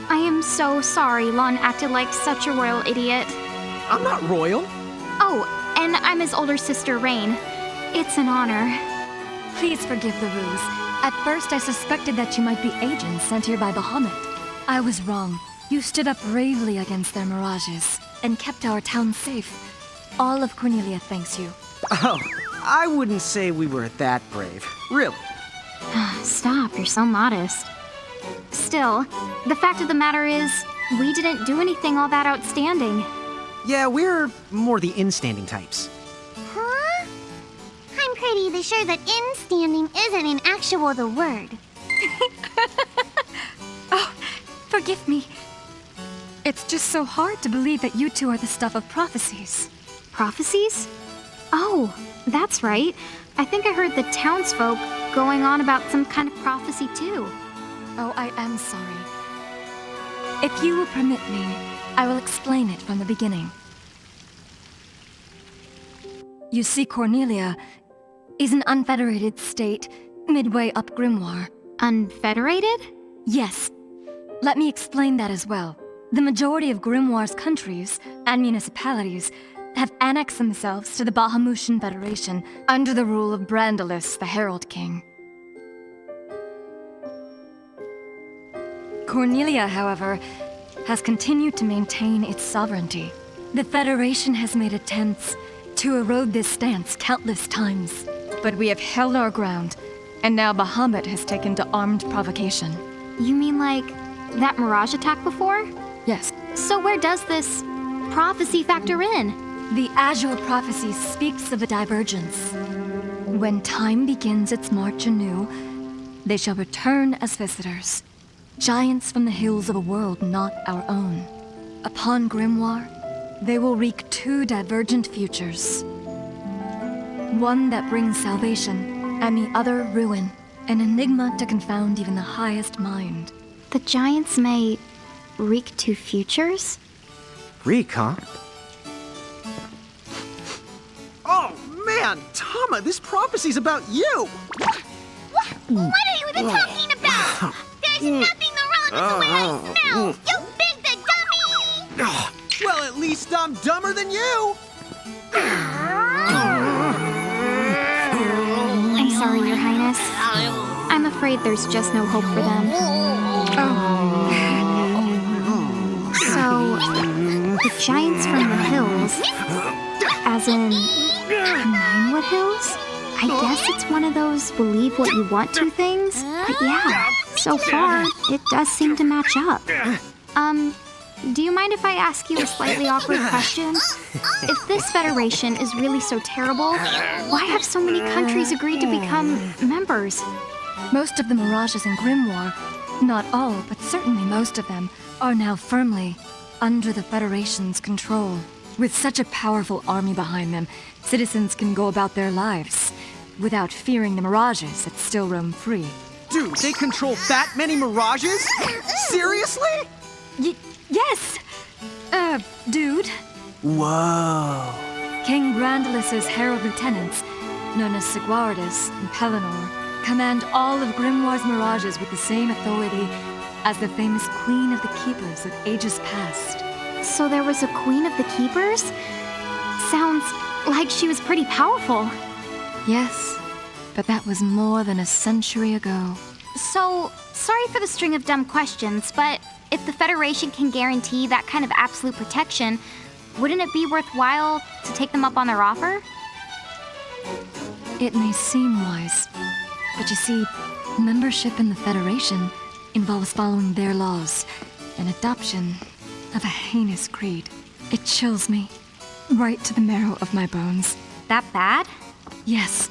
I am so sorry Lon acted like such a royal idiot. I'm not royal. Oh, and I'm his older sister, Rain. It's an honor. Please forgive the ruse. At first, I suspected that you might be agents sent here by Bahamut. I was wrong. You stood up bravely against their mirages and kept our town safe. All of Cornelia thanks you. Oh, I wouldn't say we were that brave. Really. Stop, you're so modest. Still, the fact of the matter is, we didn't do anything all that outstanding. Yeah, we're more the in-standing types. Huh? I'm pretty sure that in-standing isn't in actual the word. Oh, forgive me. It's just so hard to believe that you two are the stuff of prophecies. Prophecies? Oh, that's right. I think I heard the townsfolk going on about some kind of prophecy too. Oh, I am sorry. If you will permit me, I will explain it from the beginning. You see, Cornelia is an unfederated state midway up Grimoire. Unfederated? Yes. Let me explain that as well. The majority of Grimoire's countries and municipalities have annexed themselves to the Bahamutian Federation under the rule of Brandalis, the Herald King. Cornelia, however, has continued to maintain its sovereignty. The Federation has made attempts to erode this stance countless times, but we have held our ground, and now Bahamut has taken to armed provocation. You mean like that mirage attack before? Yes. So where does this prophecy factor in? The Azure Prophecy speaks of a divergence. When time begins its march anew, they shall return as visitors, giants from the hills of a world not our own. Upon Grimoire, they will wreak two divergent futures. One that brings salvation, and the other ruin, an enigma to confound even the highest mind. The giants may wreak two futures? Reek, huh? Oh, man! Tama, this prophecy's about you! What are you even talking about? There's nothing wrong with the way I smell! You big the dummy! Well, at least I'm dumber than you! I'm sorry, Your Highness. I'm afraid there's just no hope for them. So, the giants from the hills, as in Ninewood Hills? I guess it's one of those believe what you want to things. But yeah, so far, it does seem to match up. Do you mind if I ask you a slightly awkward question? If this federation is really so terrible, why have so many countries agreed to become members? Most of the mirages in Grimoire, not all, but certainly most of them, are now firmly under the Federation's control. With such a powerful army behind them, citizens can go about their lives without fearing the mirages that still roam free. Dude, they control that many mirages? Seriously? Yes! Dude. Whoa. King Brandalis' herald lieutenants, known as Sigwardus and Pelennor, command all of Grimoire's mirages with the same authority as the famous Queen of the Keepers of ages past. So there was a Queen of the Keepers? Sounds like she was pretty powerful. Yes, but that was more than a century ago. So, sorry for the string of dumb questions, but if the Federation can guarantee that kind of absolute protection, wouldn't it be worthwhile to take them up on their offer? It may seem wise, but you see, membership in the Federation involves following their laws, and adoption of a heinous creed. It chills me, right to the marrow of my bones. That bad? Yes.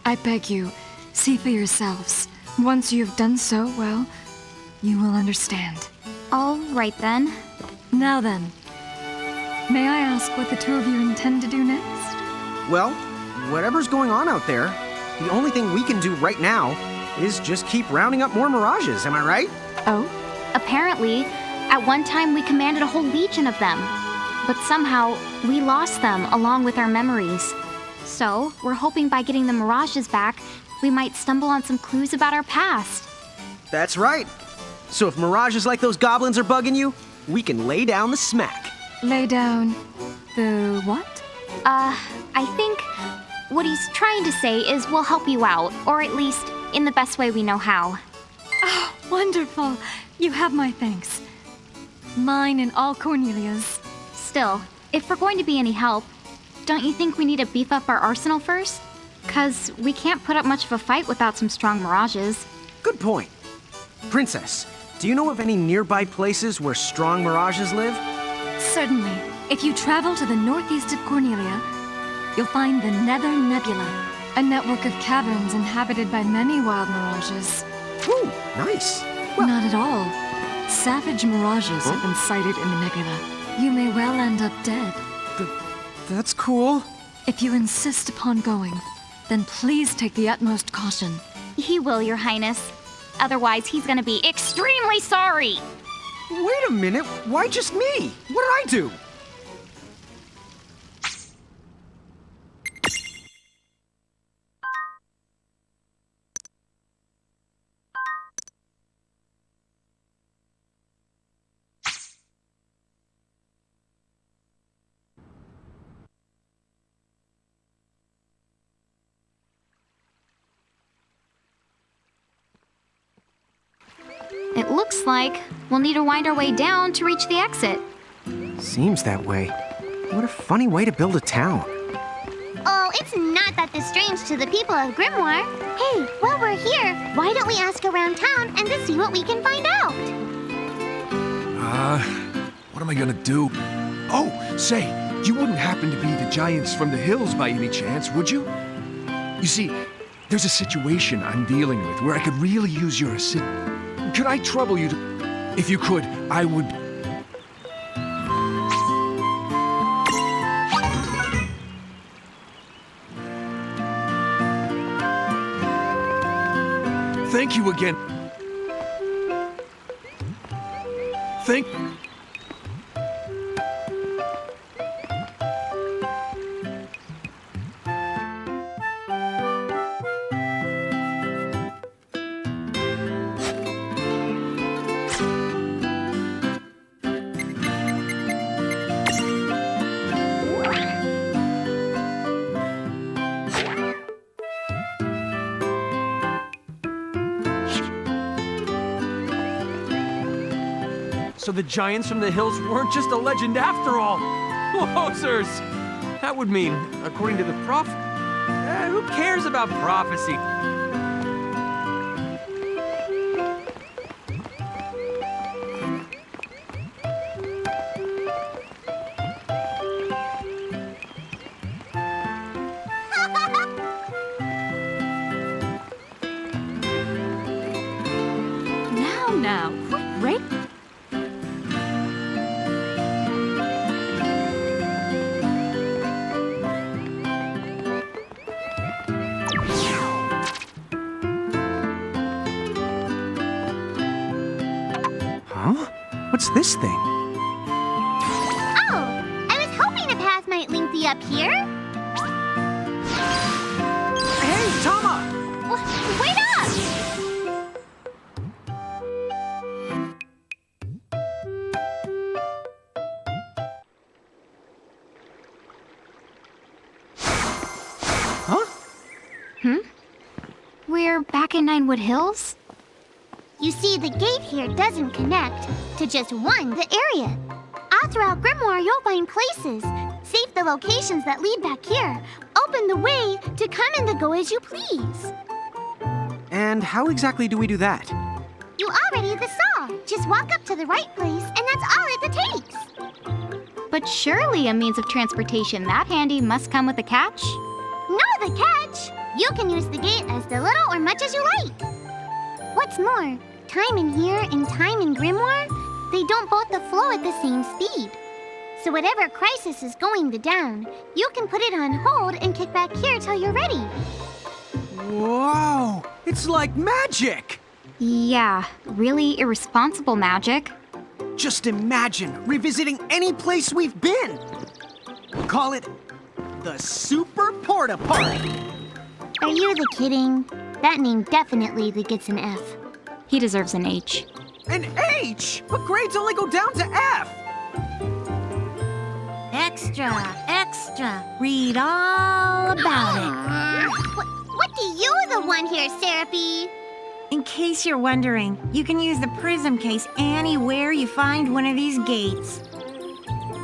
I beg you, see for yourselves. Once you have done so, well, you will understand. All right then. Now then, may I ask what the two of you intend to do next? Well, whatever's going on out there, the only thing we can do right now is just keep rounding up more mirages, am I right? Oh, Apparently, at one time we commanded a whole legion of them. But somehow, we lost them along with our memories. So, we're hoping by getting the mirages back, we might stumble on some clues about our past. That's right. So if mirages like those goblins are bugging you, we can lay down the smack. Lay down the what? I think what he's trying to say is we'll help you out, or at least in the best way we know how. Oh, wonderful. You have my thanks. Mine and all Cornelia's. Still, if we're going to be any help, don't you think we need to beef up our arsenal first? 'Cause we can't put up much of a fight without some strong mirages. Good point. Princess, do you know of any nearby places where strong mirages live? Certainly. If you travel to the northeast of Cornelia, you'll find the Nether Nebula, a network of caverns inhabited by many wild mirages. Ooh, nice. Not at all. Savage mirages have been sighted in the nebula. You may well end up dead. That's cool. If you insist upon going, then please take the utmost caution. He will, Your Highness. Otherwise, he's gonna be extremely sorry. Wait a minute, why just me? What did I do? It looks like we'll need to wind our way down to reach the exit. Seems that way. What a funny way to build a town. Oh, it's not that this strange to the people of Grimoire. Hey, while we're here, why don't we ask around town and to see what we can find out? What am I gonna do? Oh, say, you wouldn't happen to be the giants from the hills by any chance, would you? You see, there's a situation I'm dealing with where I could really use your assistance. Could I trouble you to... If you could, I would... Thank you again. Thank... So the giants from the hills weren't just a legend after all. Wowzers! That would mean, according to the prophet... who cares about prophecy? Now, right? Huh? What's this thing? Oh, I was hoping a path might link thee up here. Hey, Tama! Wait up! We're back in Ninewood Hills? You see, the gate here doesn't connect to just the area. All throughout Grimoire, you'll find places. Save the locations that lead back here. Open the way to come and go as you please. And how exactly do we do that? You already saw. Just walk up to the right place, and that's all it takes. But surely a means of transportation that handy must come with a catch? No, the catch! You can use the gate as little or much as you like. What's more, time in here and time in Grimoire, they don't both flow at the same speed. So whatever crisis is going down, you can put it on hold and kick back here till you're ready. Whoa! It's like magic! Yeah, really irresponsible magic. Just imagine revisiting any place we've been. Call it the Super Porta Party. Are you the kidding? That name definitely gets an F. He deserves an H. An H? But grades only go down to F. Extra, extra. Read all about it. What do you the one here, Seraphie? In case you're wondering, you can use the prism case anywhere you find one of these gates.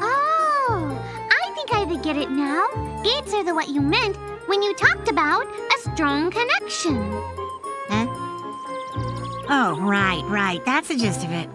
Oh, I think I get it now. Gates are what you meant when you talked about a strong connection. Huh? Oh, right. That's the gist of it.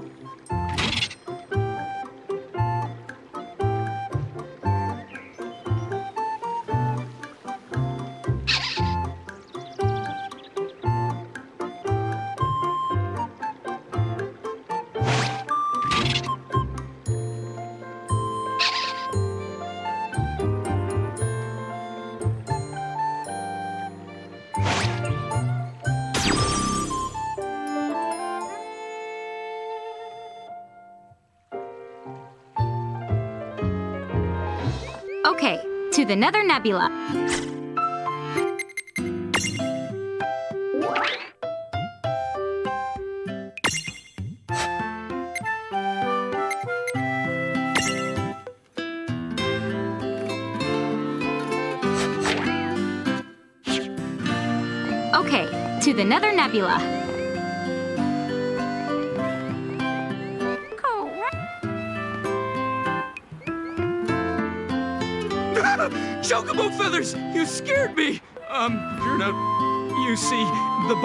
Okay, to the Nether Nebula. Okay, to the Nether Nebula. Chocobo feathers! You scared me! You're not... You see, the